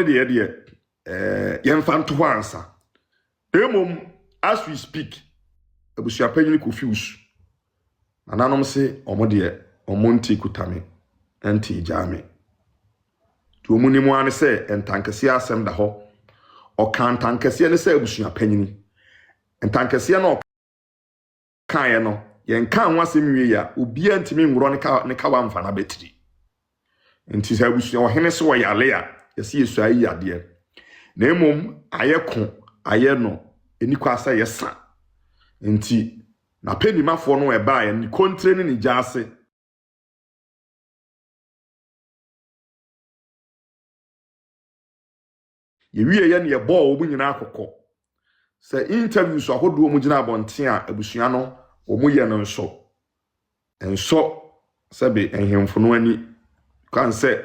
de yɛmfa nto hɔ ansa as we speak abusuapanyin confuse ananom se omo de omo nti kutame anti jame to omo ni mu ane se entankese asem da hɔ ɔka ntankese ne se abusuapanyin ntankese no kan ye no yɛnka ho asem wie ya obi antimi nworo ne ka wa mfa na betiri nti se abusua ohene se wo yale a yɛse yesu ayi ade na emom ayeko ayeno enikwa asa yesa nti na penimafo no eba ya ni kontre ni jase yewie ye ne ye ball omu nyina akokɔ se interviews ahodo omu gina abonten a abusua no omu ye no nso sebe enhemfo no ani kan se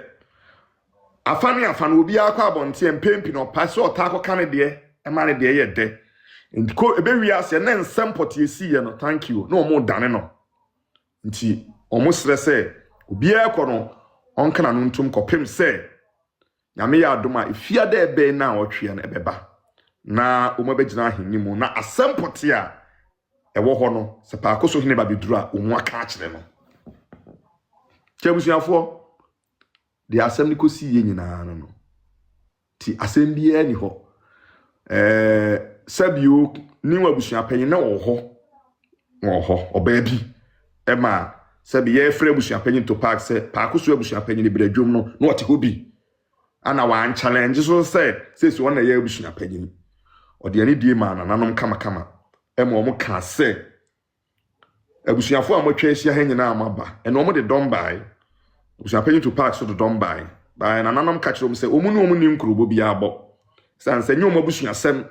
afane obi akɔ abonten pempi no passe otako kan de ema ne de ye de nko ebewi ase na nsempot yesi ye no thank you no omu dane no nti omu sere se obi akɔ no onkana no ntum kopem se nyame ya adoma ifiade ebe na otwe na ebeba na omu begina ahenni mu na asempot a ewo ho no se pa akoso hene ba bedura omu aka akire no chebusuafo de asem ni kosi ye nyina no ti asem bia ni ho sabio ni wabusuapanyin na wo ho oba bi ema sabi ye frɛ abusuapanyin to park se pa akoso abusuapanyin bi adwom no na wote ho bi ana wan challenge so say so na ye abusuapanyin ode ani die ma nanom kama ema omo ka se abusuafo amotwa asia ha nyina amaba eno omo de don bai abusuapanyin to park so de don bai nanom ka kire omo se omu no omu ni nkrobo bi abo sanse nyo omo abusuasem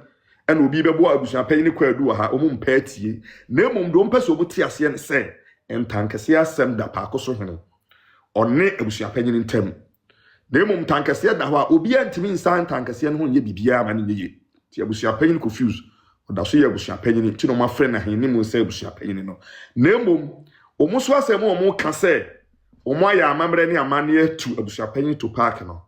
ena obi bebo abusuapanyin kwadu ha omu mpatie na emom do mpese omu ti ase ne se entankese asem da pa akoso hene one abusuapanyin ntem na emom tankese da ho a obi antimi nsan tankese no ho nye bibia ma ne ye ti abusuapanyin confuse oda so ye abusuapanyin ti no ma frɛ na hene mu se abusuapanyin no na emom omu so asem omu ka se omu aya amamre ne amane atu abusuapanyin to park no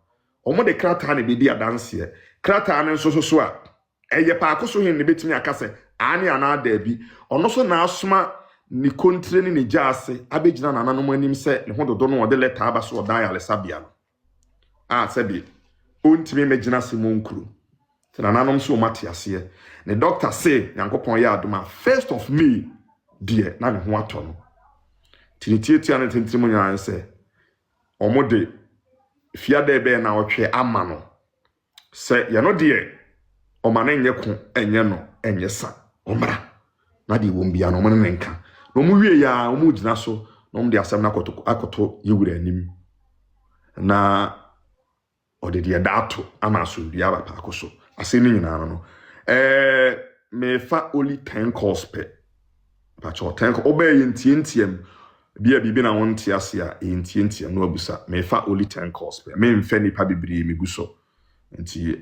omu de krata ne bedi adanse krata ne so a eye pa akoso hene ne betimi aka se ane ana da bi ono so na asoma ni kontre ni jase abegina na nanom anim se ne ho dodo no ode leta aba so odan alesabia no sabi ontimi megina se monkuru te na nanom so mate ase ne doctor say yankopon ya adoma 1st of May die na ne ho ato no tinitietia ne tentimo nyan se omode fiade ebe na otwe ama no se ye no de omane enye ko enye no enye sa omra na de wombia no mo ne nka no mu wie ya omu gina so no mo de asem na akoto yiwura anim na ode de dato ama so bia ba pa akoso ase ni nyina no me fa only 10 calls pe pa cho 10 obey ntiem bia bibi na won tie ase a ntiem no abusa me fa only 10 calls pe me mfa nipa bibiri me guso nti